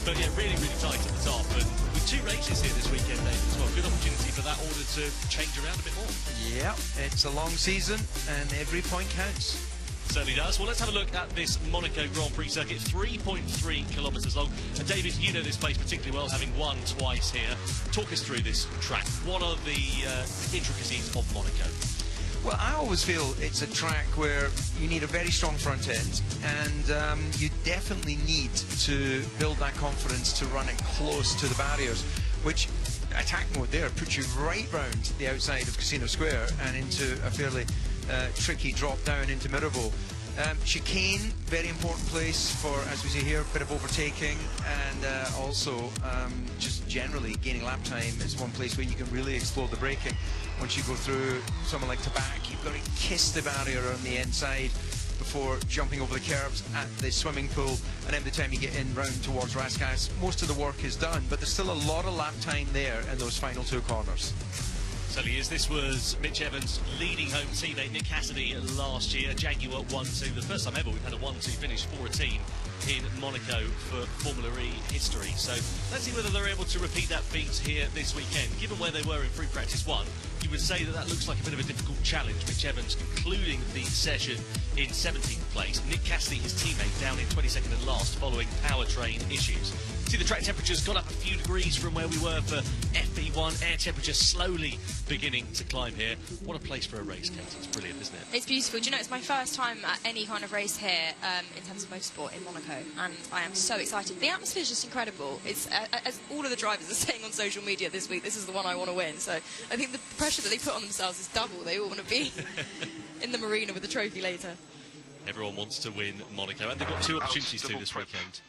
But yeah, really, really tight at the top. And with 2 races here this weekend, David, as well, good opportunity for that order to change around a bit more. Yeah, it's a long season and every point counts. Certainly does. Well, let's have a look at this Monaco Grand Prix circuit, 3.3 kilometres long. And David, you know this place particularly well, having won twice here. Talk us through this track. What are the intricacies of Monaco? Well, I always feel it's a track where you need a very strong front end, and you definitely need to build that confidence to run it close to the barriers, which attack mode there puts you right round the outside of Casino Square and into a fairly tricky drop down into Mirabeau. Chicane, very important place for, as we see here, a bit of overtaking, and also just generally gaining lap time is one place where you can really explode the braking. Once you go through somewhere like Tabac, you've got to kiss the barrier on the inside before jumping over the curbs at the swimming pool, and then by the time you get in round towards Rascasse, most of the work is done, but there's still a lot of lap time there in those final 2 corners. Certainly is. This was Mitch Evans' leading home teammate Nick Cassidy last year. Jaguar 1-2, the first time ever we've had a 1-2 finish for a team in Monaco for Formula E history. So let's see whether they're able to repeat that feat here this weekend. Given where they were in free practice 1, you would say that looks like a bit of a difficult challenge. Mitch Evans concluding the session in 17th place. Nick Cassidy, his teammate, down in 22nd and last following powertrain issues. See, the track temperature's got up a few degrees from where we were for FP1. Air temperature slowly beginning to climb here. What a place for a race, Katie. It's brilliant, isn't it? It's beautiful. Do you know, it's my first time at any kind of race here in terms of motorsport in Monaco, and I am so excited. The atmosphere is just incredible. It's as all of the drivers are saying on social media this week, this is the one I want to win. So I think the pressure that they put on themselves is double. They all want to be in the marina with the trophy later. Everyone wants to win Monaco, and they've got 2 opportunities to this weekend.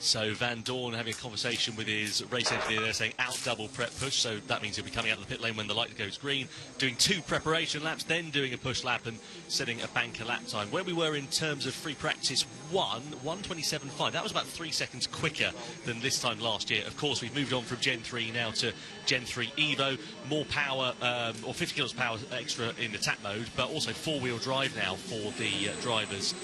So Van Dorn having a conversation with his race engineer there, saying out double prep push, so that means he'll be coming out of the pit lane when the light goes green, doing 2 preparation laps, then doing a push lap and setting a banker lap time. Where we were in terms of free practice 1:27.5, that was about 3 seconds quicker than this time last year. Of course, we've moved on from Gen 3 now to Gen 3 Evo, more power, or 50 kilos of power extra in attack mode, but also 4-wheel drive now for the drivers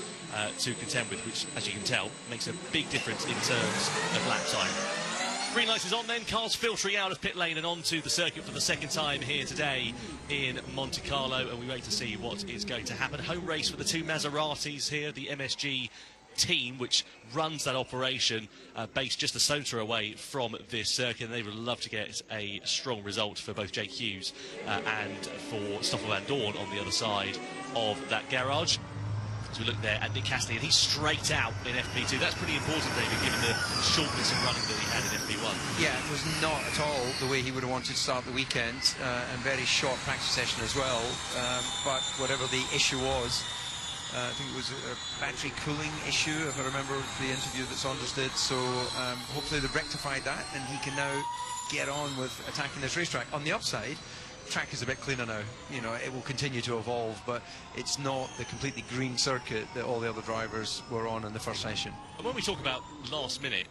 to contend with, which, as you can tell, makes a big difference in terms of lap time. Green lights is on then, cars filtering out of pit lane and onto the circuit for the 2nd time here today in Monte Carlo, and we wait to see what is going to happen. Home race for the 2 Maseratis here, the MSG team which runs that operation, based just a saunter away from this circuit, and they would love to get a strong result for both Jake Hughes and for Stoffel Van Dorn on the other side of that garage. As we look there at Nick Cassidy, and he's straight out in FP2. That's pretty important, David, given the shortness of running that he had in FP1. Yeah, it was not at all the way he would have wanted to start the weekend, and very short practice session as well. But whatever the issue was, I think it was a battery cooling issue, if I remember the interview that Saunders did. So hopefully they've rectified that, and he can now get on with attacking this racetrack. On the upside, track is a bit cleaner now. You know, it will continue to evolve, but it's not the completely green circuit that all the other drivers were on in the first session. And when we talk about last minute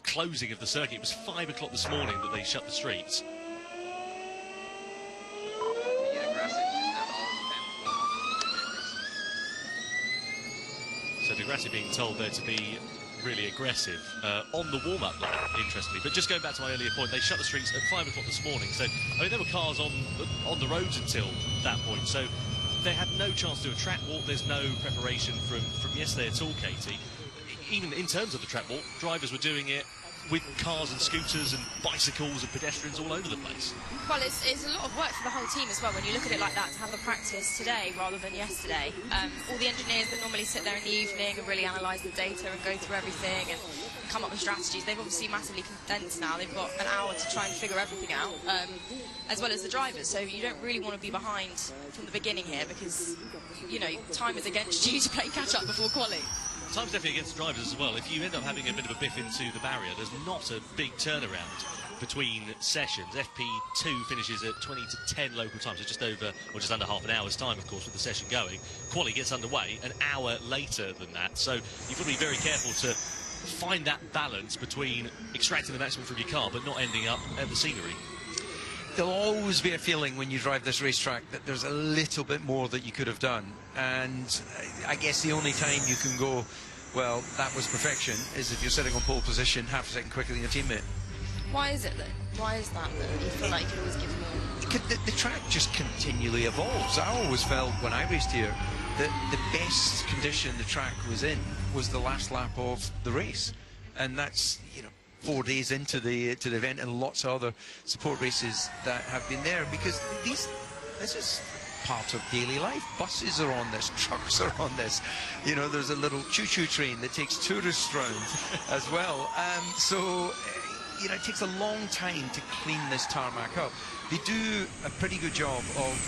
closing of the circuit, it was 5 o'clock this morning that they shut the streets. So Di Grassi being told there to be really aggressive on the warm-up lap, interestingly. But just going back to my earlier point, they shut the streets at 5 o'clock this morning. So, I mean, there were cars on the roads until that point. So they had no chance to do a track walk. There's no preparation from yesterday at all, Katie. Even in terms of the track walk, drivers were doing it with cars and scooters and bicycles and pedestrians all over the place. Well, it's a lot of work for the whole team as well when you look at it like that, to have the practice today rather than yesterday. All the engineers that normally sit there in the evening and really analyse the data and go through everything and come up with strategies, they've obviously massively condensed now. They've got an hour to try and figure everything out, as well as the drivers. So you don't really want to be behind from the beginning here because, you know, time is against you to play catch-up before quali. Time's definitely against the drivers as well. If you end up having a bit of a biff into the barrier, there's not a big turnaround between sessions. FP2 finishes at 20 to 10 local time, so just over, or just under half an hour's time, of course, with the session going. Quali gets underway an hour later than that, so you've got to be very careful to find that balance between extracting the maximum from your car but not ending up at the scenery. There'll always be a feeling when you drive this racetrack that there's a little bit more that you could have done, and I guess the only time you can go well, that was perfection, is if you're sitting on pole position half a second quicker than your teammate. Why is it that? Why is that you feel like you could always give more? The track just continually evolves. I always felt when I raced here that the best condition the track was in was the last lap of the race, and that's 4 days into the event, and lots of other support races that have been there, because this is part of daily life. Buses are on this, trucks are on this. There's a little choo-choo train that takes tourists round as well. So it takes a long time to clean this tarmac up. They do a pretty good job of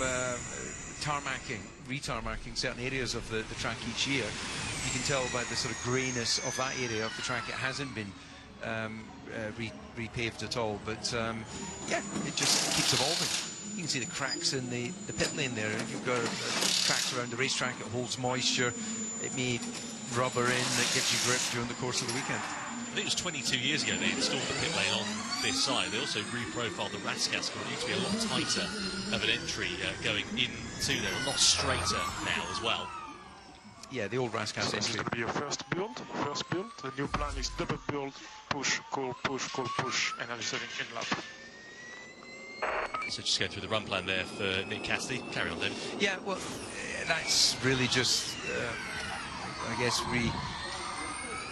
re-tarmacking certain areas of the track each year. You can tell by the sort of greyness of that area of the track. It hasn't been repaved at all, but yeah, it just keeps evolving. You can see the cracks in the pit lane there. You've got cracks around the racetrack. It holds moisture. It may rubber in. That gives you grip during the course of the weekend. I think it was 22 years ago they installed the pit lane on this side. They also reprofiled the Raskas. It used to be a lot tighter of an entry going into there, a lot straighter now as well. Yeah, the old Raskas entry. This is going to be your first build. The new plan is double build, push, call, push, energy saving in lap. So just going through the run plan there for Nick Cassidy. Carry on then. Yeah, well, that's really just, I guess,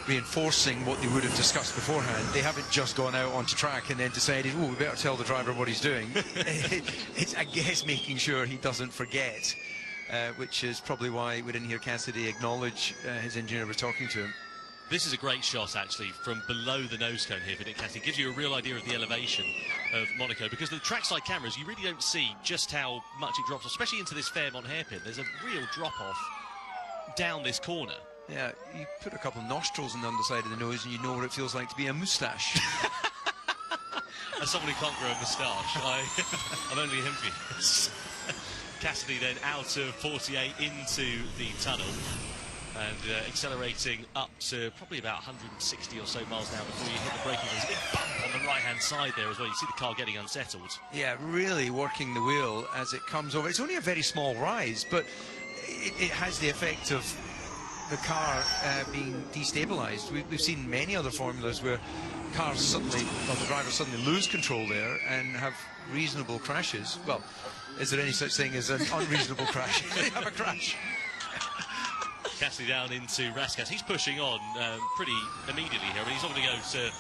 reinforcing what they would have discussed beforehand. They haven't just gone out onto track and then decided, oh, we better tell the driver what he's doing. It's, I guess, making sure he doesn't forget, which is probably why we didn't hear Cassidy acknowledge his engineer was talking to him. This is a great shot, actually, from below the nose cone here for Nick Cassidy. It gives you a real idea of the elevation of Monaco, because the trackside cameras, you really don't see just how much it drops off, especially into this Fairmont hairpin. There's a real drop-off down this corner. Yeah, you put a couple of nostrils on the underside of the nose and you know what it feels like to be a moustache. As someone who can't grow a moustache, I'm only envious. Cassidy then out of 48 into the tunnel and accelerating up to probably about 160 or so miles an hour before you hit the braking. There's a big bump on the right-hand side there as well. You see the car getting unsettled. Yeah, really working the wheel as it comes over. It's only a very small rise, but it has the effect of the car being destabilised. We've seen many other formulas where cars suddenly, well, the drivers suddenly lose control there and have reasonable crashes. Well, is there any such thing as an unreasonable crash? They have a crash. Cassidy down into Raskas. He's pushing on pretty immediately here. I mean, he's not going to go to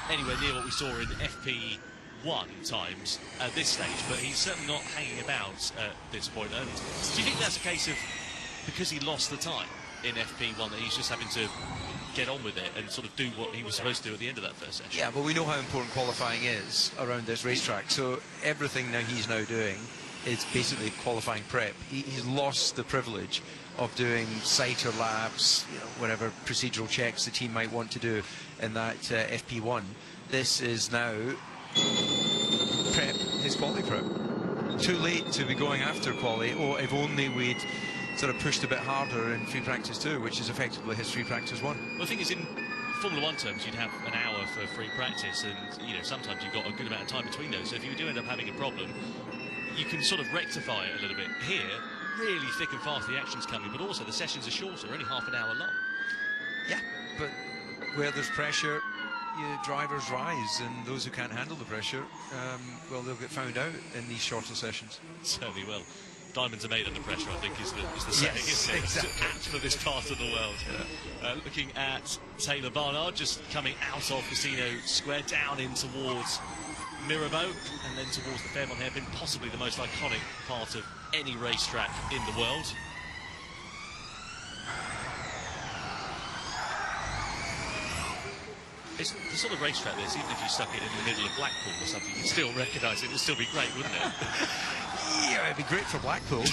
anywhere near what we saw in FP1 times at this stage, but he's certainly not hanging about at this point. And do you think that's a case of, because he lost the time in FP1, that he's just having to get on with it and sort of do what he was supposed to do at the end of that first session? Yeah, but we know how important qualifying is around this racetrack, so everything he's now doing is basically qualifying prep. He's lost the privilege of doing sighter laps, whatever procedural checks the team might want to do in that FP1. This is now prep, his quality prep. Too late to be going after quality, or if only we'd sort of pushed a bit harder in free practice 2, which is effectively his free practice 1. Well, the thing is, in Formula 1 terms, you'd have an hour for free practice, and sometimes you've got a good amount of time between those, so if you do end up having a problem, you can sort of rectify it a little bit. Here, really thick and fast, the action's coming, but also the sessions are shorter, only half an hour long. Yeah, but where there's pressure, drivers rise, and those who can't handle the pressure, well, they'll get found out in these shorter sessions. Certainly will. Diamonds are made under pressure, I think, is the saying, isn't it? Exactly. For this part of the world. Yeah. Looking at Taylor Barnard, just coming out of Casino Square, down in towards Mirabeau, and then towards the Fairmont hairpin, possibly the most iconic part of any racetrack in the world. It's the sort of racetrack this, even if you stuck it in the middle of Blackpool or something, you'd still recognise it. It'd still be great, wouldn't it? Yeah, it'd be great for Blackpool.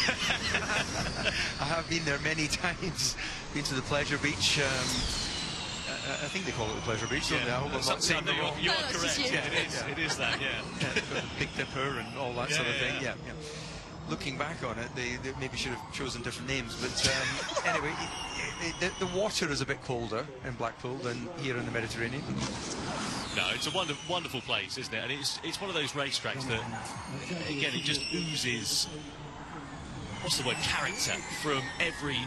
I have been there many times. Been to the Pleasure Beach. I think they call it the Pleasure Beach, don't they? I hope I'm not saying that wrong. You are correct. Yeah, it is that, yeah. The Big Dipper and all that sort of thing. Yeah. Looking back on it, they maybe should have chosen different names. But anyway, the water is a bit colder in Blackpool than here in the Mediterranean. No, it's a wonderful place, isn't it? And it's one of those racetracks that, again, it just oozes, what's the word, character from every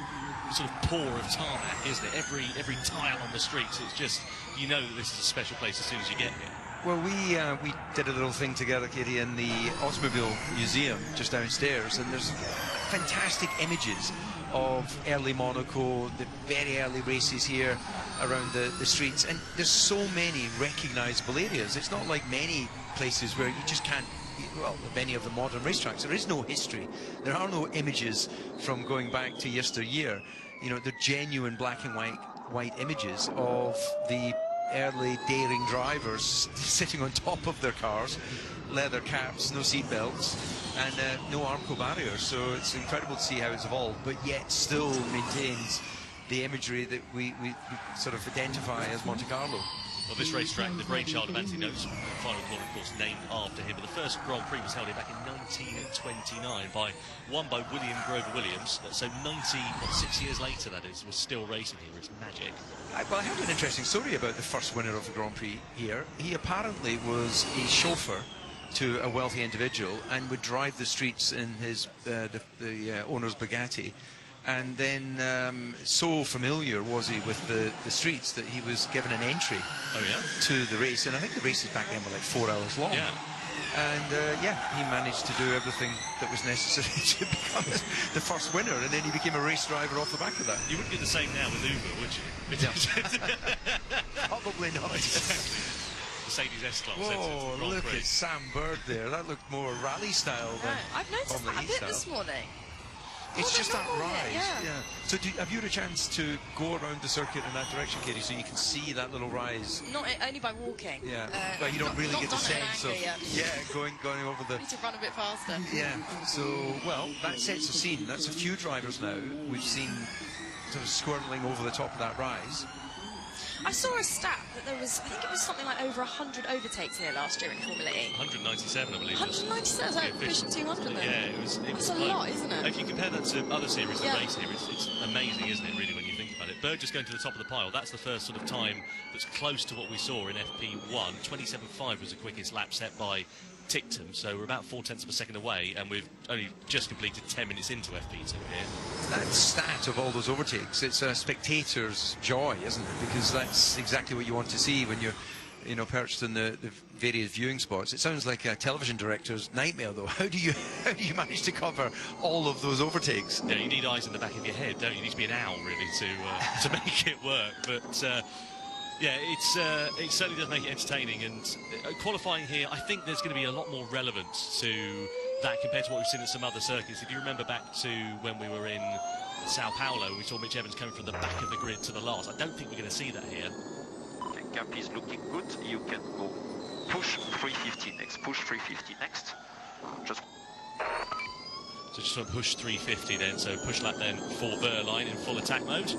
sort of pour of tarmac, isn't it? Every tile on the streets, it's just, you know that this is a special place as soon as you get here. Well, we did a little thing together, Katie, in the Automobile Museum just downstairs, and there's fantastic images of early Monaco, the very early races here around the streets, and there's so many recognisable areas. It's not like many places where you just can't, well, many of the modern racetracks, there is no history. There are no images from going back to yesteryear. You know, they're genuine black and white images of the early daring drivers sitting on top of their cars, leather caps, no seat belts, and no Armco barriers. So it's incredible to see how it's evolved, but yet still maintains the imagery that we sort of identify as Monte Carlo. Well, this racetrack, the brainchild of Anthony Notes, final corner, of course, named after him. But the first Grand Prix was held here back in 1929 won by William Grover Williams. So 6 years later, that is, was still racing here. It's magic. Well, I heard an interesting story about the first winner of the Grand Prix here. He apparently was a chauffeur to a wealthy individual and would drive the streets in his the owner's Bugatti. And then so familiar was he with the streets that he was given an entry to the race. And I think the races back then were like 4 hours long. Yeah. And yeah, he managed to do everything that was necessary to become the first winner. And then he became a race driver off the back of that. You wouldn't do the same now with Uber, would you? Yeah. Probably not. Mercedes S-Class. Whoa, look at Sam Bird there. That looked more rally style than I've noticed that a bit this morning. It's just that rise. Yeah. So have you had a chance to go around the circuit in that direction, Katie, so you can see that little rise? Not only by walking. Yeah. But you don't really get the sense of going over the. Need to run a bit faster. Yeah. So well, that sets the scene. That's a few drivers now we've seen sort of squirreling over the top of that rise. I saw a stat that there was, I think it was something like over 100 overtakes here last year in Formula E. 197, I believe. 197? So pushing 200 then? Yeah, it was That's a lot, isn't it? If you compare that to other series of race here, it's amazing, isn't it, really, when you think about it. Bird just going to the top of the pile. That's the first sort of time that's close to what we saw in FP1. 27.5 was the quickest lap set by Tictum, so we're about 0.4 of a second away, and we've only just completed 10 minutes into FP2 here. That stat of all those overtakes, it's a spectator's joy, isn't it? Because that's exactly what you want to see when you're, you know, perched in the various viewing spots. It sounds like a television director's nightmare, though. How do you manage to cover all of those overtakes? Yeah, you need eyes in the back of your head, don't you? You need to be an owl, really, to make it work. But yeah, it certainly does make it entertaining, and qualifying here, I think there's going to be a lot more relevance to that compared to what we've seen at some other circuits. If you remember back to when we were in Sao Paulo, we saw Mitch Evans coming from the back of the grid to the last. I don't think we're going to see that here. Okay, gap is looking good. You can go push 350 next, push 350 next. So just push 350 then, so push lap then for Wehrlein in full attack mode.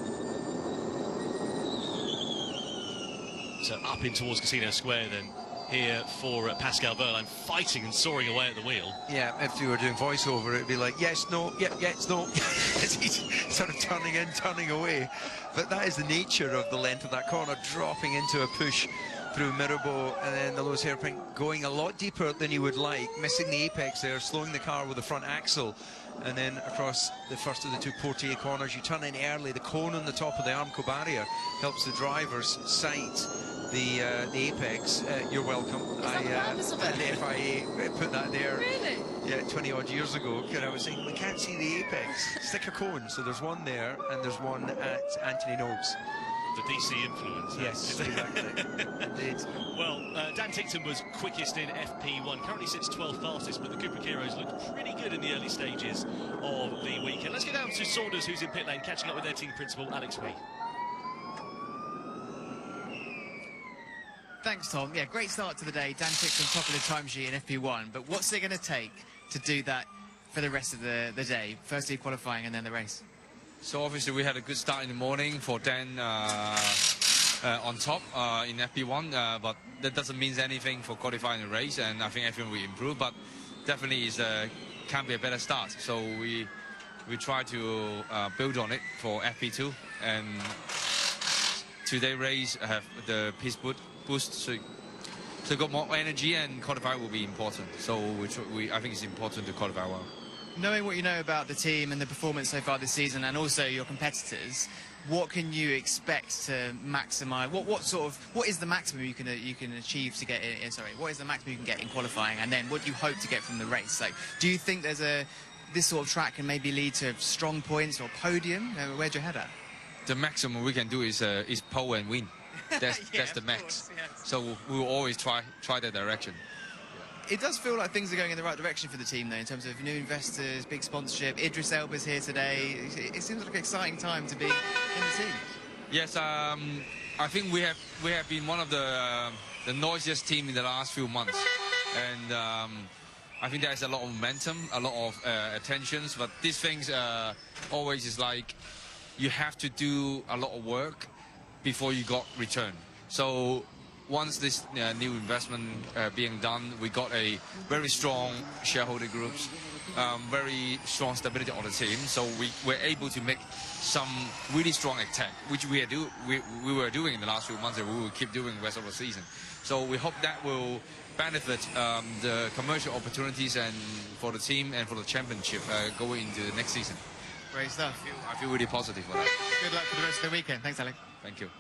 So up in towards Casino Square then, here for Pascal Wehrlein, fighting and soaring away at the wheel. Yeah, if you were doing voiceover, it'd be like, yes, no, yes, no. He's sort of turning in, turning away. But that is the nature of the length of that corner, dropping into a push through Mirabeau, and then the lowest hairpin going a lot deeper than you would like, missing the apex there, slowing the car with the front axle. And then across the first of the two Portier corners, you turn in early. The cone on the top of the Armco barrier helps the drivers sight the apex. You're welcome. The FIA put that there. Really? Yeah, 20 odd years ago. I was saying we can't see the apex. Stick a cone. So there's one there, and there's one at Anthony Notes. The DC influence. Yes, exactly. Indeed. Well, Dan Tictum was quickest in FP1. Currently sits 12th fastest, but the Cooper Heroes looked pretty good in the early stages of the weekend. Let's get down to Saunders, who's in pit lane, catching up with their team principal, Alex Wee. Thanks, Tom. Yeah, great start to the day. Dan Tictum top of the time sheet in FP1, but what's it going to take to do that for the rest of the day? Firstly, qualifying and then the race. So obviously we had a good start in the morning for Dan on top in FP1, but that doesn't mean anything for qualifying the race, and I think everything will improve, but definitely can be a better start. So we try to build on it for FP2, and today race have the pace boost, so got more energy, and qualify will be important. So I think it's important to qualify well. knowing what you know about the team and the performance so far this season, and also your competitors, what can you expect to maximise? What is the maximum you can achieve to get in? Sorry, what is the maximum you can get in qualifying, and then what do you hope to get from the race? Like, do you think this sort of track can maybe lead to strong points or podium? Where'd your head at? The maximum we can do is pole and win. That's the max. Course, yes. So we will always try that direction. It does feel like things are going in the right direction for the team, though, in terms of new investors, big sponsorship. Idris Elba's here today. It seems like an exciting time to be in the team. Yes, I think we have been one of the noisiest team in the last few months, and I think there's a lot of momentum, a lot of attentions. But these things always is like you have to do a lot of work before you got return. So once this new investment being done, we got a very strong shareholder groups, very strong stability on the team. So we were able to make some really strong attack, which we were doing in the last few months, and we will keep doing the rest of the season. So we hope that will benefit the commercial opportunities and for the team and for the championship going into the next season. Great stuff. I feel really positive for that. Good luck for the rest of the weekend. Thanks, Alex. Thank you.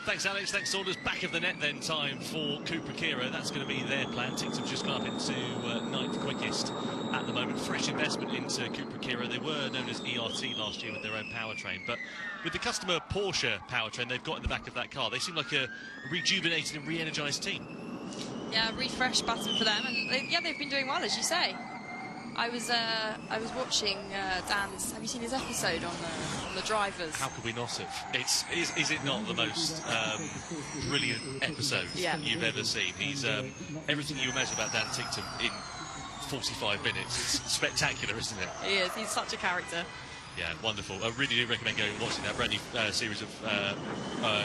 Thanks, Alex. Thanks, Saunders. Back of the net then time for Cooper Kira. That's going to be their plan. Tictum's just gone up into 9th quickest at the moment. Fresh investment into Cooper Kira. They were known as ERT last year with their own powertrain, but with the customer Porsche powertrain they've got in the back of that car, they seem like a rejuvenated and re-energised team. Yeah, refresh button for them, and they've been doing well, as you say. I was watching Dan's. Have you seen his episode on the drivers? How could we not have? Is it not the most brilliant episode you've ever seen? He's everything you imagine about Dan Tictum in 45 minutes. It's spectacular, isn't it? He is. He's such a character. Yeah, wonderful. I really do recommend going and watching that brand new series of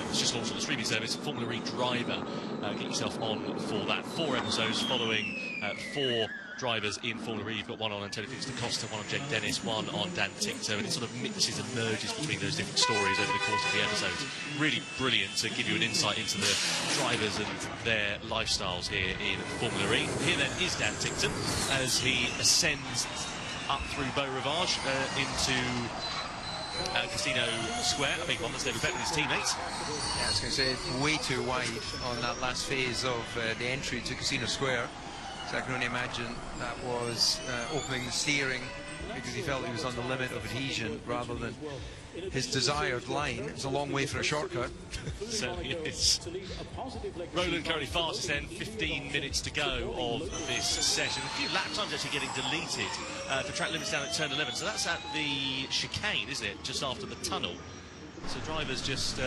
it's just launched on the streaming service, Formula E Driver. Get yourself on for that. 4 episodes following 4 drivers in Formula E. You've got one on Antonio Felix da Costa, one on Jake Dennis, one on Dan Tictum, and it sort of mixes and merges between those different stories over the course of the episodes. Really brilliant to give you an insight into the drivers and their lifestyles here in Formula E. Here then is Dan Tictum as he ascends up through Beau Rivage into Casino Square. I mean, one that's never bet with his teammates. Yeah, I was going to say, way too wide on that last phase of the entry to Casino Square. So I can only imagine that was opening the steering because he felt he was on the limit of adhesion rather than his desired line. It's a long way for a shortcut. Certainly is. Roland currently fastest then, 15 minutes to go of this session. A few lap times actually getting deleted for track limits down at turn 11. So that's at the chicane, isn't it? Just after the tunnel. So drivers just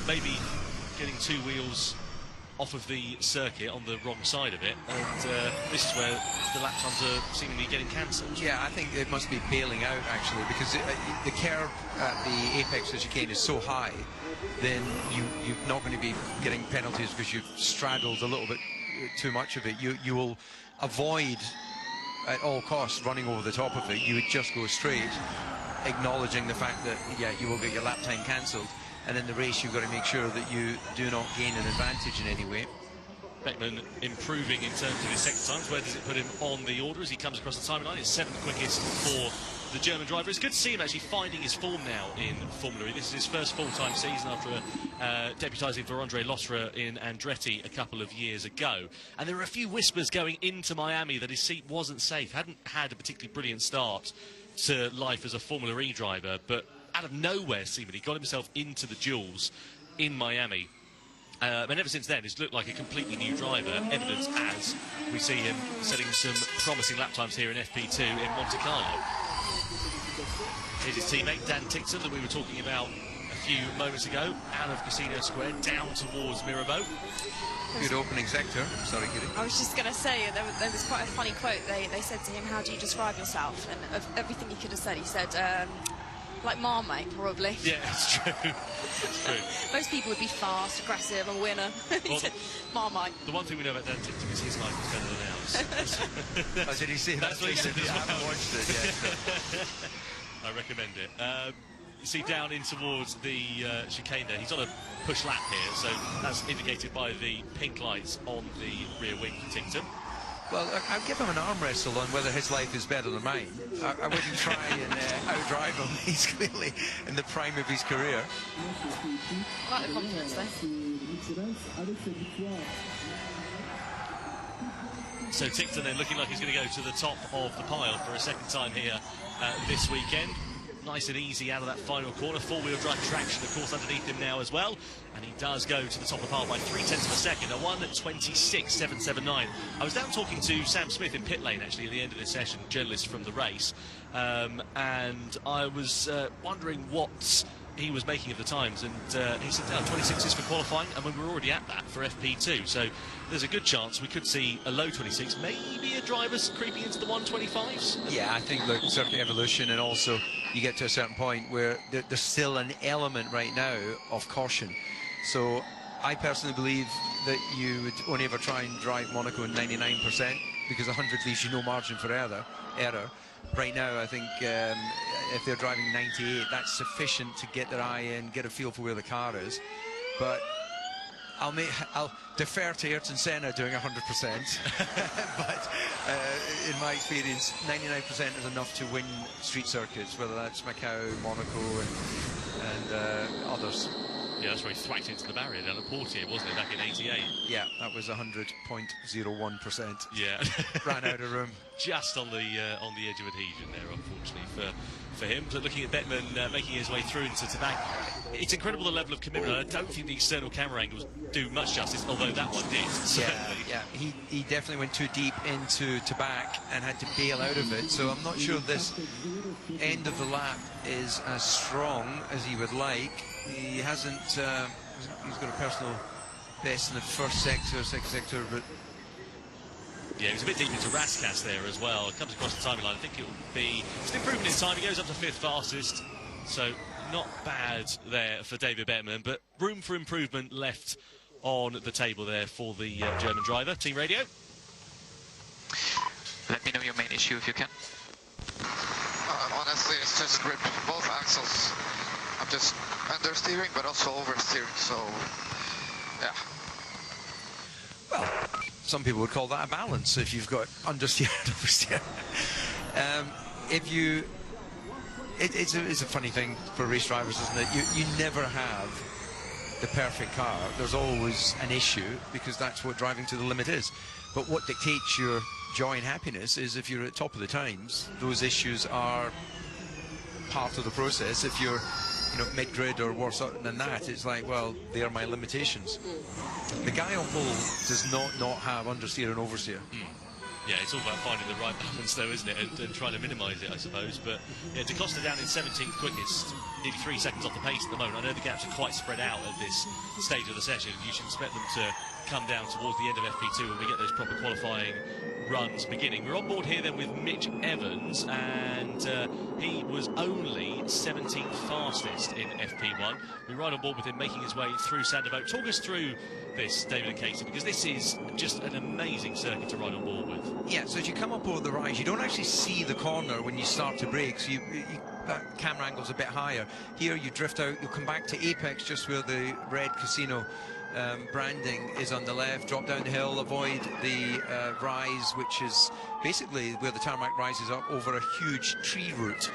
maybe getting 2 wheels off of the circuit on the wrong side of it, and this is where the lap times are seemingly getting cancelled. Yeah, I think it must be bailing out actually, because the curve at the apex of the chicane is so high, then you're not going to be getting penalties because you've straddled a little bit too much of it. You will avoid at all costs running over the top of it. You would just go straight, acknowledging the fact that you will get your lap time cancelled. And in the race, you've got to make sure that you do not gain an advantage in any way. Beckman improving in terms of his second times. Where does it put him on the order as he comes across the timing line? It's 7th quickest for the German driver. It's good to see him actually finding his form now in Formula E. This is his first full-time season after deputising for Andre Lotterer in Andretti a couple of years ago. And there were a few whispers going into Miami that his seat wasn't safe. Hadn't had a particularly brilliant start to life as a Formula E driver, but out of nowhere, seemingly, got himself into the duels in Miami. And ever since then, he's looked like a completely new driver, evidence as we see him setting some promising lap times here in FP2 in Monte Carlo. Here's his teammate, Dan Tictum, that we were talking about a few moments ago, out of Casino Square, down towards Mirabeau. Good opening sector. Sorry, Kitty. I was just going to say, there was quite a funny quote. They said to him, how do you describe yourself? And of everything he could have said, he said, like Marmite, probably. Yeah, it's true. It's true. Most people would be fast, aggressive, a winner. He said, Marmite. The one thing we know about Dan Tictum is his life is better than ours. Oh, did he say that? That's what he said as well. I haven't watched it yet. I recommend it. You see down in towards the chicane there, he's on a push lap here, so that's indicated by the pink lights on the rear wing for Tictum. Well, I'd give him an arm wrestle on whether his life is better than mine. I wouldn't try and outdrive him. He's clearly in the prime of his career. I like the confidence though. So Tickton then looking like he's going to go to the top of the pile for a second time here this weekend. Nice and easy out of that final corner. Four-wheel drive traction, of course, underneath him now as well. And he does go to the top of the pile by 0.3 of a second, a 1:26.779. I was down talking to Sam Smith in pit lane, actually, at the end of this session, journalist from the race. And I was wondering what he was making of the times, and he said 26 for qualifying, and we were already at that for FP2, so there's a good chance we could see a low 26, maybe a driver's creeping into the 125s. Yeah, I think look, certainly evolution, and also you get to a certain point where there's still an element right now of caution. So I personally believe that you would only ever try and drive Monaco in 99%, because 100 leaves you no margin for error. Right now, I think if they're driving 98, that's sufficient to get their eye in, get a feel for where the car is. But I'll defer to Ayrton Senna doing 100%. But in my experience, 99% is enough to win street circuits, whether that's Macau, Monaco, and others. Yeah, that's where he thwacked into the barrier down at Portier, wasn't it, back in '88? Yeah, that was 100.01%. Yeah. Ran out of room. Just on the edge of adhesion there, unfortunately, for him. But looking at Beckman making his way through into Tabac, it's incredible the level of commitment. I don't think the external camera angles do much justice, although that one did. Yeah, he definitely went too deep into Tabac and had to bail out of it. So I'm not sure this end of the lap is as strong as he would like. He hasn't. He's got a personal best in the first sector, second sector, but. Yeah, he was a bit deep into Raskas there as well. It comes across the timing line. I think it will be... It's an improvement in time. He goes up to 5th fastest. So not bad there for David Beckman, but room for improvement left on the table there for the German driver. Team radio. Let me know your main issue if you can. Honestly, it's just grip. Both axles. I'm just understeering, but also oversteering, so yeah. Well, some people would call that a balance if you've got understeer and oversteer. It's a funny thing for race drivers, isn't it? You never have the perfect car. There's always an issue, because that's what driving to the limit is. But what dictates your joy and happiness is if you're at top of the times, those issues are part of the process. If you're mid-grid or worse than that, it's like, well, they are my limitations. The guy on pole does not have understeer and oversteer. Yeah, it's all about finding the right balance, though, isn't it? And trying to minimise it, I suppose. But yeah, Da Costa down in 17th quickest, nearly 3 seconds off the pace at the moment. I know the gaps are quite spread out at this stage of the session. You should expect them to come down towards the end of FP2 when we get those proper qualifying runs beginning. We're on board here then with Mitch Evans, and he was only 17th fastest in FP1. We ride on board with him making his way through Sandoval. Talk us through this, David and Casey, because this is just an amazing circuit to ride on board with. Yeah, so as you come up over the rise, you don't actually see the corner when you start to brake, so that camera angle's a bit higher. Here you drift out, you'll come back to apex just where the red casino branding is on the left, drop down the hill, avoid the rise, which is basically where the tarmac rises up over a huge tree root,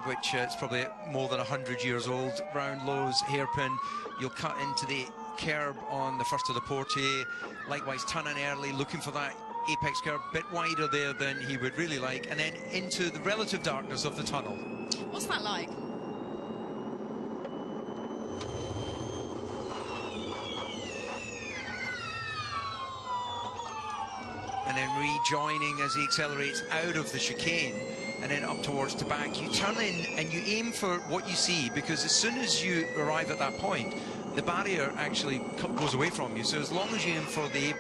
which is probably more than 100 years old. Round lows, hairpin, you'll cut into the curb on the first of the Portier, likewise turn in early, looking for that apex curb, bit wider there than he would really like, and then into the relative darkness of the tunnel. What's that like? And then rejoining as he accelerates out of the chicane and then up towards Tabac. You turn in and you aim for what you see, because as soon as you arrive at that point, the barrier actually goes away from you. So as long as you aim for the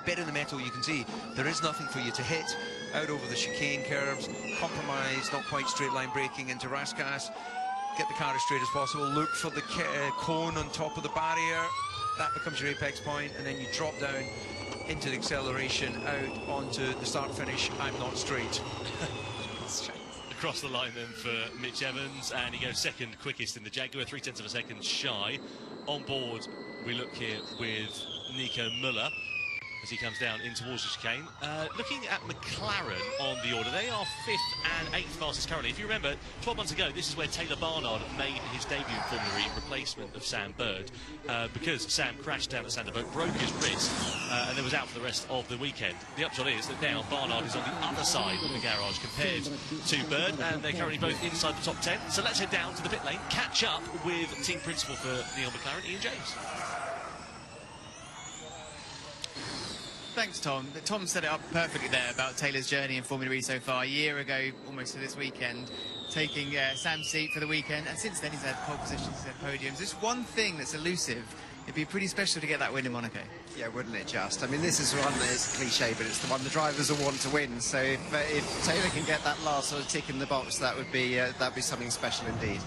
bit of the metal you can see, there is nothing for you to hit. Out over the chicane curves, compromise, not quite straight line braking into Raskas, get the car as straight as possible, look for the cone on top of the barrier, that becomes your apex point, and then you drop down into the acceleration, out onto the start-finish, I'm not straight. Across the line then for Mitch Evans, and he goes second quickest in the Jaguar, 0.3 of a second shy. On board, we look here with Nico Müller. as he comes down in towards the chicane. Looking at McLaren on the order, they are 5th and 8th fastest currently. If you remember, 12 months ago, this is where Taylor Barnard made his debut in Formula E in replacement of Sam Bird, because Sam crashed down at Sanderberg, broke his wrist, and then was out for the rest of the weekend. The upshot is that now Barnard is on the other side of the garage compared to Bird, and they're currently both inside the top 10. So let's head down to the pit lane, catch up with team principal for Neil McLaren, Ian James. Thanks, Tom. Tom set it up perfectly there about Taylor's journey in Formula E so far. A year ago, almost to this weekend, taking Sam's seat for the weekend, and since then he's had pole positions, he's had podiums. Just one thing that's elusive. It'd be pretty special to get that win in Monaco. Yeah, wouldn't it just? I mean, this is one that is cliche, but it's the one the drivers will want to win. So if Taylor can get that last sort of tick in the box, that'd be something special indeed.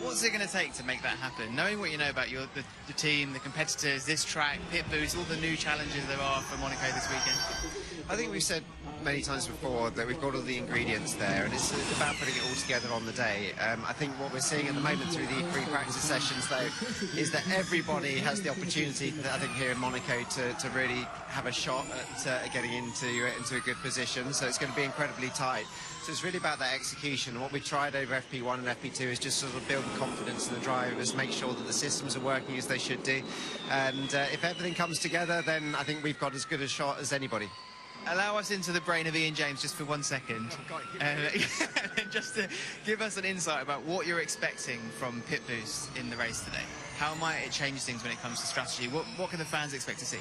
What's it going to take to make that happen? Knowing what you know about the team, the competitors, this track, pit boost, all the new challenges there are for Monaco this weekend. I think we've said many times before that we've got all the ingredients there, and it's about putting it all together on the day. I think what we're seeing at the moment through the free practice sessions, though, is that everybody has the opportunity, I think, here in Monaco to really have a shot at getting into a good position. So it's going to be incredibly tight. So it's really about that execution. And what we tried over FP1 and FP2 is just sort of build the confidence in the drivers, make sure that the systems are working as they should do. And if everything comes together, then I think we've got as good a shot as anybody. Allow us into the brain of Ian James just for 1 second. Just to give us an insight about what you're expecting from pit boost in the race today. How might it change things when it comes to strategy? What can the fans expect to see?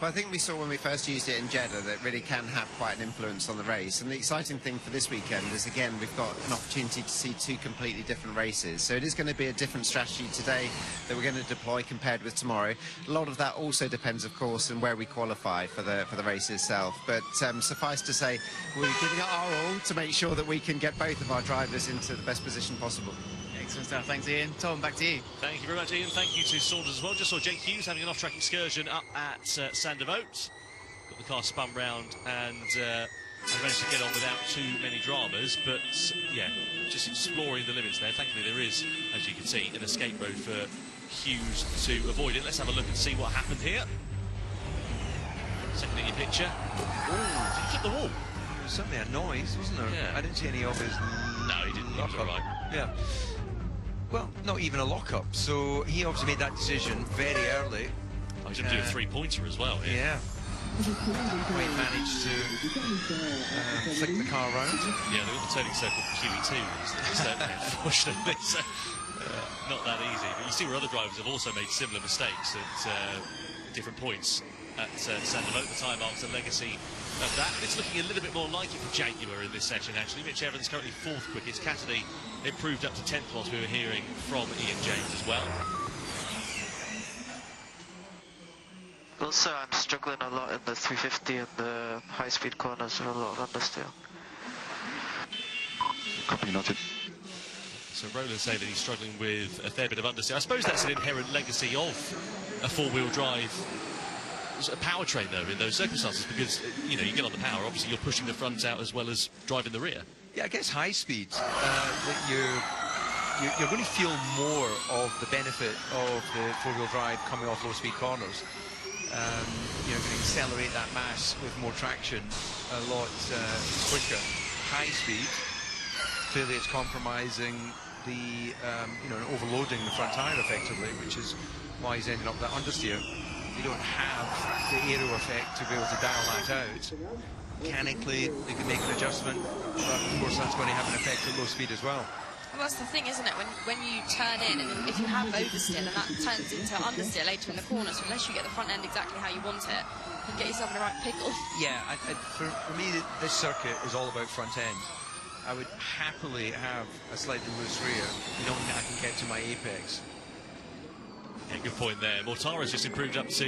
Well, I think we saw when we first used it in Jeddah that it really can have quite an influence on the race. And the exciting thing for this weekend is, again, we've got an opportunity to see two completely different races. So it is going to be a different strategy today that we're going to deploy compared with tomorrow. A lot of that also depends, of course, on where we qualify for the race itself. But suffice to say, we're giving it our all to make sure that we can get both of our drivers into the best position possible. Excellent stuff. Thanks, Ian. Tom, back to you. Thank you very much, Ian. Thank you to Saunders as well. Just saw Jake Hughes having an off-track excursion up at Sandervoort. Got the car spun round and managed to get on without too many dramas. But, yeah, just exploring the limits there. Thankfully, there is, as you can see, an escape road for Hughes to avoid it. Let's have a look and see what happened here. Second in your picture. Oh, did he hit the wall? There was certainly a noise, wasn't there? Yeah. I didn't see any of his... No, he didn't. He was all right. Yeah. Well, not even a lock-up, so he obviously made that decision very early. I was going to do a three-pointer as well here. Yeah. He managed to flick the car around. Yeah, they've got the turning circle for QE2 don't they, unfortunately. So, not that easy. But you see where other drivers have also made similar mistakes at different points at Sandervoort. The time marks a legacy of that. It's looking a little bit more like it for Jaguar in this session, actually. Mitch Evans currently 4th quickest. Cassidy improved up to 10th, whilst we were hearing from Ian James as well. Also, I'm struggling a lot in the 350 and the high-speed corners with a lot of understeer. Copy, noted. So Roland saying that he's struggling with a fair bit of understeer. I suppose that's an inherent legacy of a four-wheel drive powertrain, though, in those circumstances, because you know, you get on the power, obviously you're pushing the front out as well as driving the rear. Yeah, I guess high speed, that you're going to feel more of the benefit of the four-wheel drive coming off low-speed corners. You know, you can accelerate that mass with more traction a lot quicker. High speed, clearly it's compromising the, you know, overloading the front tyre effectively, which is why he's ending up that understeer. You don't have the aero effect to be able to dial that out. Mechanically, they can make an adjustment, but of course that's going to have an effect at low speed as well. Well, that's the thing, isn't it? When you turn in, and if you have oversteer, then that turns into understeer later in the corner. So unless you get the front end exactly how you want it, you can get yourself in the right pickle. Yeah, for me, this circuit is all about front end. I would happily have a slightly loose rear, knowing that I can get to my apex. Yeah, good point there. Mortara's just improved up to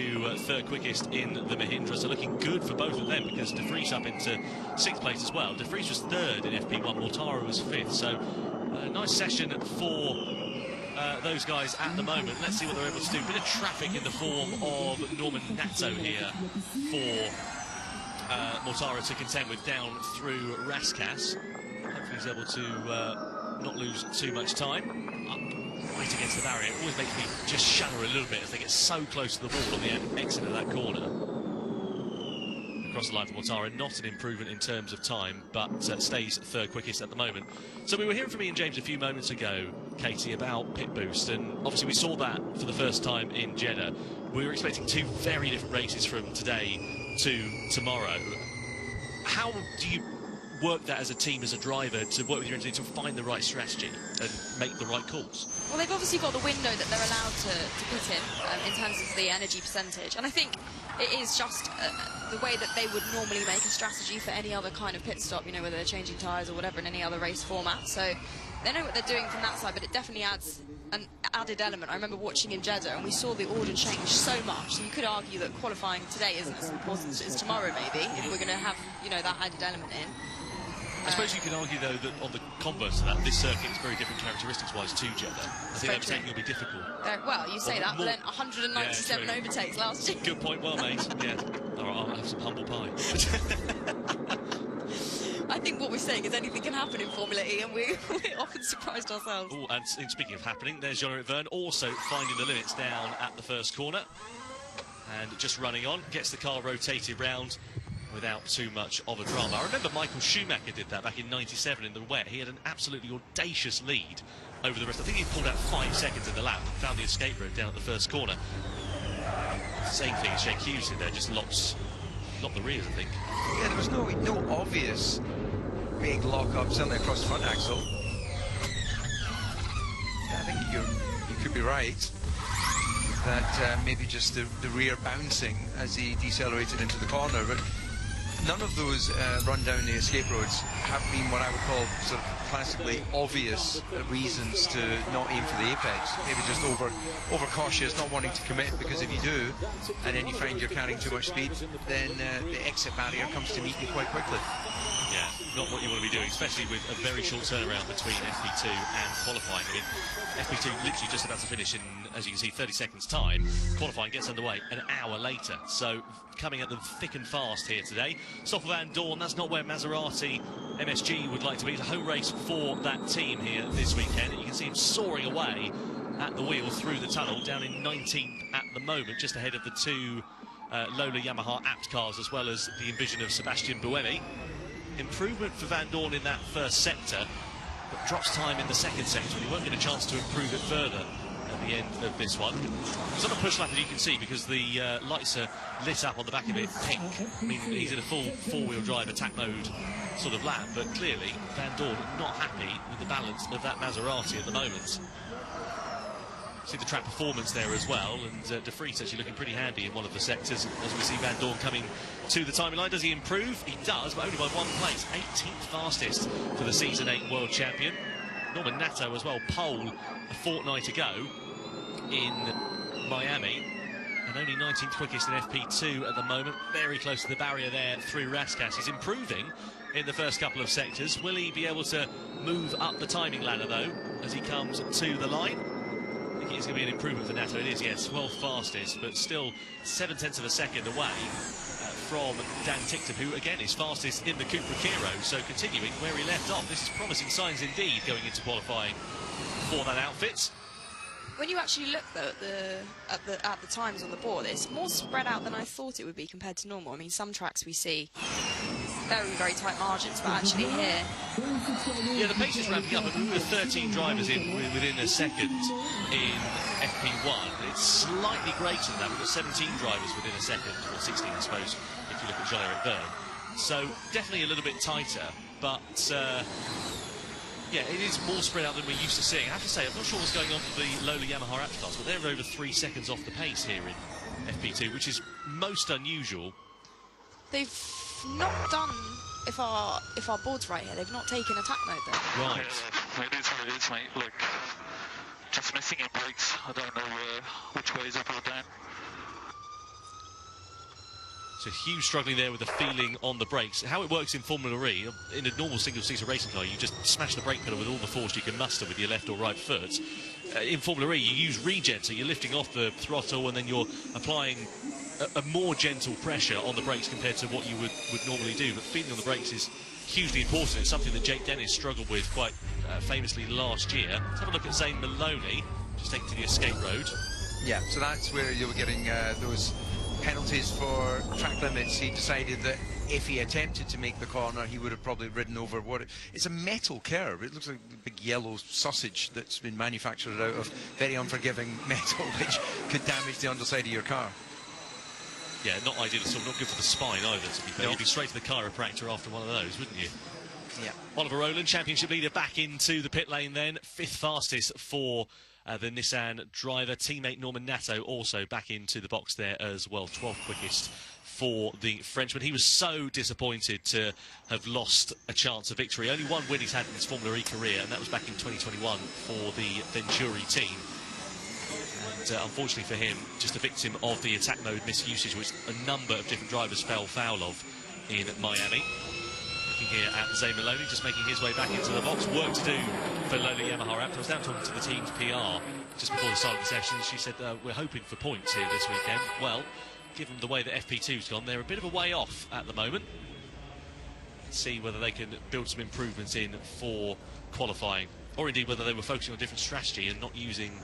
3rd quickest in the Mahindra, so looking good for both of them, because De Vries up into 6th place as well. De Vries was 3rd in FP1, Mortara was 5th, so nice session for those guys at the moment. Let's see what they're able to do. Bit of traffic in the form of Norman Natto here for Mortara to contend with down through Rascasse. Hopefully he's able to not lose too much time. Right against the barrier. It always makes me just shudder a little bit as they get so close to the wall on the exit of that corner. across the line for Mortara. Not an improvement in terms of time, but stays third quickest at the moment. So we were hearing from Ian James a few moments ago, Katie, about pit boost, and obviously we saw that for the first time in Jeddah. We were expecting two very different races from today to tomorrow. How do you work that as a team, as a driver, to work with your engineer to find the right strategy and make the right calls? Well, they've obviously got the window that they're allowed to pit in terms of the energy percentage, and I think it is just the way that they would normally make a strategy for any other kind of pit stop, you know, whether they're changing tyres or whatever in any other race format. So they know what they're doing from that side, but it definitely adds an added element. I remember watching in Jeddah and we saw the order change so much, so you could argue that qualifying today isn't as important as tomorrow, maybe, if we're going to have, you know, that added element in. I suppose you can argue, though, that on the converse of that, this circuit is very different characteristics-wise to Jeddah. I think overtaking will be difficult. Well, you say that, but then 197 overtakes last year. Good point, well made. Yeah. All right, I'll have some humble pie. I think what we're saying is anything can happen in Formula E, and we're often surprised ourselves. Oh, and speaking of happening, there's Jean-Eric Vergne also finding the limits down at the first corner. And just running on, gets the car rotated round without too much of a drama. I remember Michael Schumacher did that back in '97 in the wet. He had an absolutely audacious lead over the rest. I think he pulled out 5 seconds in the lap and found the escape road down at the first corner. Same thing as Jake Hughes did there, just locked the rears, I think. Yeah, there was no obvious big lock-up, certainly across the front axle. Yeah, I think you could be right that maybe just the rear bouncing as he decelerated into the corner, but none of those run down the escape roads have been what I would call sort of classically obvious reasons to not aim for the apex. Maybe just over cautious, not wanting to commit, because if you do, and then you find you're carrying too much speed, then the exit barrier comes to meet you quite quickly. Yeah, not what you want to be doing, especially with a very short turnaround between FP2 and qualifying. I mean, FP2 literally just about to finish in, as you can see, 30 seconds time. Qualifying gets underway an hour later, so coming at them thick and fast here today. Stoffel Vandoorne, that's not where Maserati MSG would like to be. It's a home race for that team here this weekend. You can see him soaring away at the wheel through the tunnel, down in 19th at the moment, just ahead of the two Lola Yamaha Apt cars, as well as the Envision of Sebastian Buemi. Improvement for Vandoorne in that first sector, but drops time in the second sector, and he won't get a chance to improve it further at the end of this one. It's not a push lap, as you can see, because the lights are lit up on the back of it pink. I mean, he's in a full four-wheel drive attack mode sort of lap, but clearly Vandoorne not happy with the balance of that Maserati at the moment. See the track performance there as well, and De Vries actually looking pretty handy in one of the sectors as we see Vandoorne coming to the timing line. Does he improve? He does, but only by 1 place. 18th fastest for the Season 8 World Champion. Norman Nato as well, pole a fortnight ago in Miami, and only 19th quickest in FP2 at the moment. Very close to the barrier there through Rascasse. He's improving in the first couple of sectors. Will he be able to move up the timing ladder, though, as he comes to the line? I think it's going to be an improvement for Nato. It is, yes, 12th fastest, but still 7/10 of a second away from Dan Ticktum, who again is fastest in the Cupra Kiro. So continuing where he left off. This is promising signs indeed going into qualifying for that outfit. When you actually look at the times on the board, it's more spread out than I thought it would be compared to normal. I mean, some tracks we see very tight margins, but actually here, yeah, the pace is ramping up. And with 13 drivers in within a second in FP1, it's slightly greater than that. We've got 17 drivers within a second, or 16, I suppose, if you look at Jean-Eric Vergne. So definitely a little bit tighter, but yeah, it is more spread out than we're used to seeing. I have to say, I'm not sure what's going on for the Lola Yamaha Apt cars, but they're over 3 seconds off the pace here in FP2, which is most unusual. they've not done, if our board's right here, they've not taken attack mode then. Right. Yeah, it is what it is, mate. Look, just missing in brakes. I don't know which way is up or down. So Hughes struggling there with the feeling on the brakes. How it works in Formula E, in a normal single-seater racing car, you just smash the brake pedal with all the force you can muster with your left or right foot. In Formula E, you use regen, so you're lifting off the throttle and then you're applying a more gentle pressure on the brakes compared to what you would normally do. But feeling on the brakes is hugely important. It's something that Jake Dennis struggled with quite famously last year. Let's have a look at Zane Maloney, just taking to the escape road. Yeah, so that's where you were getting those penalties for track limits, he decided that if he attempted to make the corner, he would have probably ridden over it's a metal curve. It looks like a big yellow sausage that's been manufactured out of very unforgiving metal, which could damage the underside of your car. Yeah, not ideal at all. Not good for the spine either, to be fair. You'd be straight to the chiropractor after one of those, wouldn't you? Yeah. Oliver Rowland, championship leader, back into the pit lane then. 5th fastest for the Nissan driver. Teammate Norman Nato also back into the box there as well. 12th quickest for the Frenchman. He was so disappointed to have lost a chance of victory. Only one win he's had in his Formula E career, and that was back in 2021 for the Venturi team. And unfortunately for him, just a victim of the attack mode misusage, which a number of different drivers fell foul of in Miami. Looking here at Zay Maloney, just making his way back into the box. Work to do for Lola Yamaha. I was down talking to the team's PR just before the start of the session. She said, we're hoping for points here this weekend. Well, given the way that FP2's gone, they're a bit of a way off at the moment. Let's see whether they can build some improvements in for qualifying, or indeed whether they were focusing on a different strategy and not using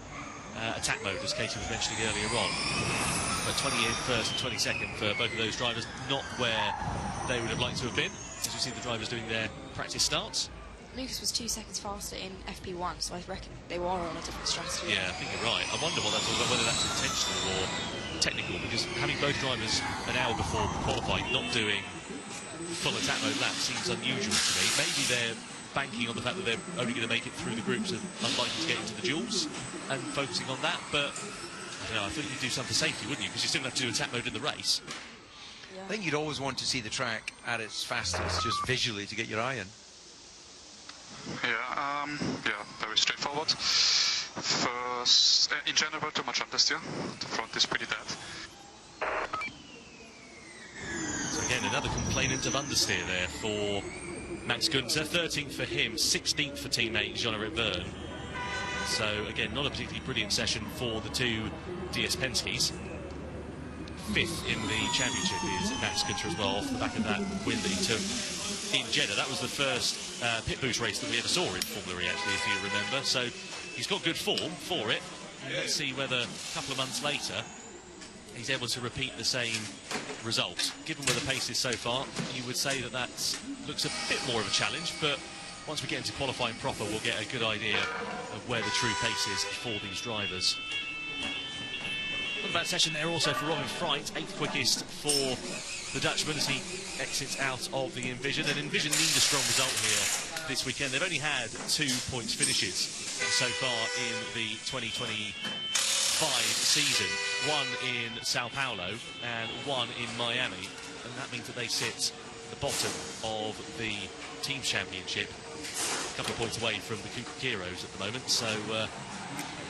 attack mode, as Katie was mentioning earlier on. But 21st and 22nd for both of those drivers, not where they would have liked to have been, as you see the drivers doing their practice starts. Lucas was 2 seconds faster in FP1, so I reckon they were on a different strategy. Yeah, I think you're right. I wonder what that's all about, whether that's intentional or technical, because having both drivers an hour before qualifying not doing full attack mode laps seems unusual to me. Maybe they're banking on the fact that they're only going to make it through the groups and unlikely to get into the duels and focusing on that, but I don't know, I thought you'd do something for safety, wouldn't you? Because you still have to do attack mode in the race. I think you'd always want to see the track at its fastest, just visually, to get your eye in. Yeah, very straightforward. First, in general, too much understeer. The front is pretty dead. So again, another complainant of understeer there for Max Günther. 13th for him, 16th for teammate Jean-Eric Verne. So again, not a particularly brilliant session for the two DS Penske's. 5th in the championship is Max Günther as well, off the back of that win that he took in Jeddah. That was the first pit boost race that we ever saw in Formula E, actually, if you remember. So he's got good form for it. And let's see whether a couple of months later he's able to repeat the same result. Given where the pace is so far, you would say that that looks a bit more of a challenge, but once we get into qualifying proper, we'll get a good idea of where the true pace is for these drivers. Not a bad session there also for Robin Freight, 8th quickest for the Dutchman as he exits out of the Envision. And Envision need a strong result here this weekend. They've only had 2 points finishes so far in the 2025 season. One in Sao Paulo and one in Miami. And that means that they sit at the bottom of the Team Championship, a couple of points away from the Kukiros at the moment. So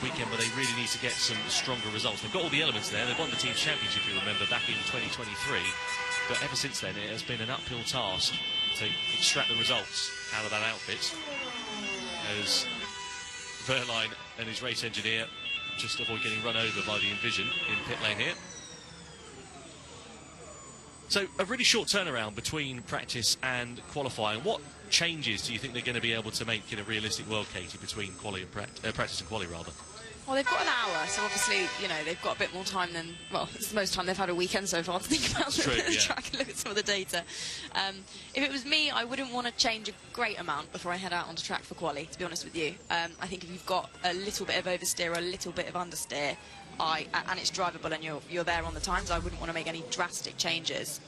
weekend where they really need to get some stronger results. They've got all the elements there. They've won the Team Championship, you remember, back in 2023. But ever since then, it has been an uphill task to extract the results out of that outfit. As Verline and his race engineer just avoid getting run over by the Envision in pit lane here. So a really short turnaround between practice and qualifying. What changes do you think they're going to be able to make in a realistic world, Katie, between quali and practice and quali, rather? Well, they've got an hour, so obviously, you know, they've got a bit more time than, well, it's the most time they've had a weekend so far to think about the track and look at some of the data. If it was me, I wouldn't want to change a great amount before I head out onto track for quali, to be honest with you. I think if you've got a little bit of oversteer or a little bit of understeer, and it's drivable and you're there on the times, I wouldn't want to make any drastic changes.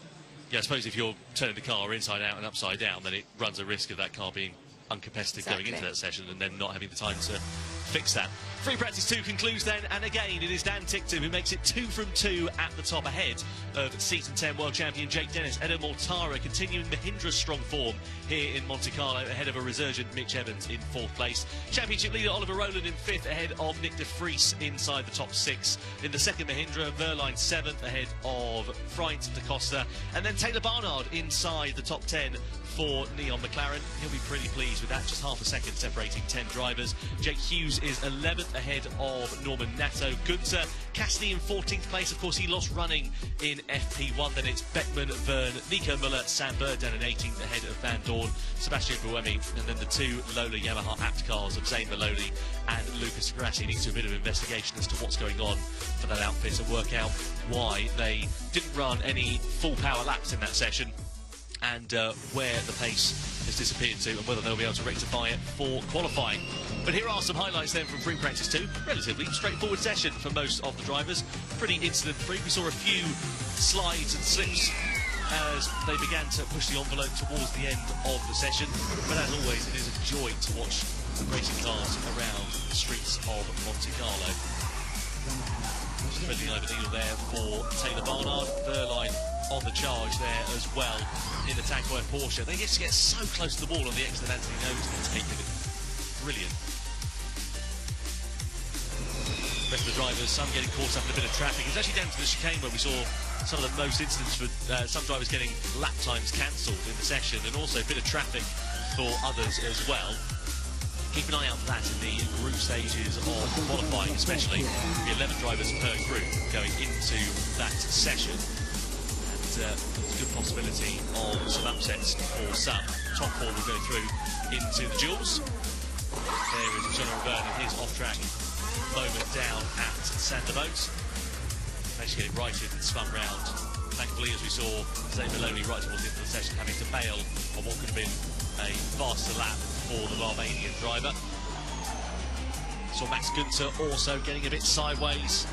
Yeah, I suppose if you're turning the car inside out and upside down, then it runs a risk of that car being uncompetitive going into that session and then not having the time to fix that. Free practice 2 concludes then, and again it is Dan Ticktum who makes it 2 from 2 at the top, ahead of Season 10 world champion Jake Dennis. Edo Mortara continuing Mahindra's strong form here in Monte Carlo, ahead of a resurgent Mitch Evans in 4th place. Championship leader Oliver Rowland in 5th, ahead of Nick de Vries inside the top 6. In the second Mahindra, Verline 7th, ahead of Freight, Da Costa, and then Taylor Barnard inside the top 10 for Neon McLaren. He'll be pretty pleased with that, just half a second separating 10 drivers. Jake Hughes is 11th ahead of Norman Nato. Gunther Cassidy in 14th place. Of course, he lost running in FP1. Then it's Beckman, Verne, Nico Muller, Sam Bird down in 18th ahead of Van Dorn, Sebastian Buemi, and then the two Lola Yamaha apt cars of Zane Maloney and Lucas Grassi. Needs to do a bit of investigation as to what's going on for that outfit and work out why they didn't run any full power laps in that session, and where the pace has disappeared to, and whether they'll be able to rectify it for qualifying. But here are some highlights then from free practice 2. Relatively straightforward session for most of the drivers. Pretty incident-free. We saw a few slides and slips as they began to push the envelope towards the end of the session. But as always, it is a joy to watch the racing cars around the streets of Monte Carlo. Threading over the needle there for Taylor Barnard. Verline on the charge there as well in the Tank Boy Porsche. They just get so close to the wall on the exit Anthony knows they're taking it. Brilliant. The rest of the drivers, some getting caught up in a bit of traffic. It's actually down to the chicane where we saw some of the most incidents for some drivers getting lap times cancelled in the session, and also a bit of traffic for others as well. Keep an eye out for that in the group stages of qualifying, especially the 11 drivers per group going into that session. And there's a good possibility of some upsets for some. Top 4 will go through into the duels. There is John O'Byrne in his off-track moment down at Sanderboat. Managed to get it righted and spun round. Thankfully, as we saw, Zane Maloney right towards the end of the session having to bail on what could have been a faster lap for the Barbadian driver. Saw Max Gunther also getting a bit sideways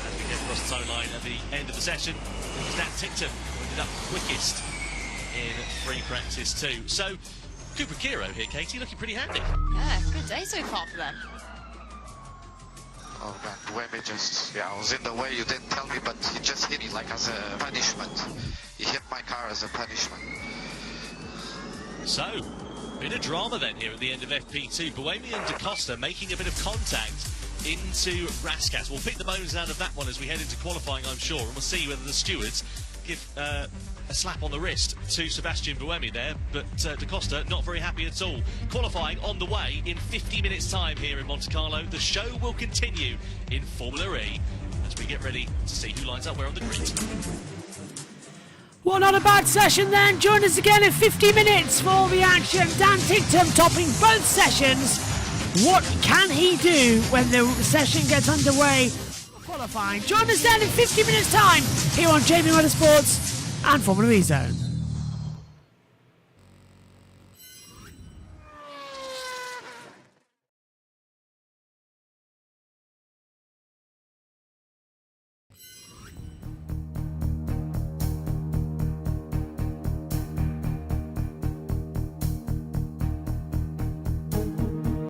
as we get across the tow line at the end of the session. It was Dan Tickton who ended up quickest in free practice 2. So, Cooper Kiro here, Katie, looking pretty handy. Yeah, good day so far for them. Oh man, Webby just, I was in the way, you didn't tell me, but he just hit me like as a punishment. He hit my car as a punishment. So, bit of drama then here at the end of FP2. Buemi and Da Costa making a bit of contact into Raskas. We'll pick the bones out of that one as we head into qualifying, I'm sure, and we'll see whether the stewards give a slap on the wrist to Sebastian Buemi there, but Da Costa not very happy at all. Qualifying on the way in 50 minutes time here in Monte Carlo. The show will continue in Formula E as we get ready to see who lines up where on the grid. Well, not a bad session then. Join us again in 50 minutes for the action. Dan Tickton topping both sessions. What can he do when the session gets underway? Qualifying. Join us then in 50 minutes time here on JB Motorsports and Formula E Zone.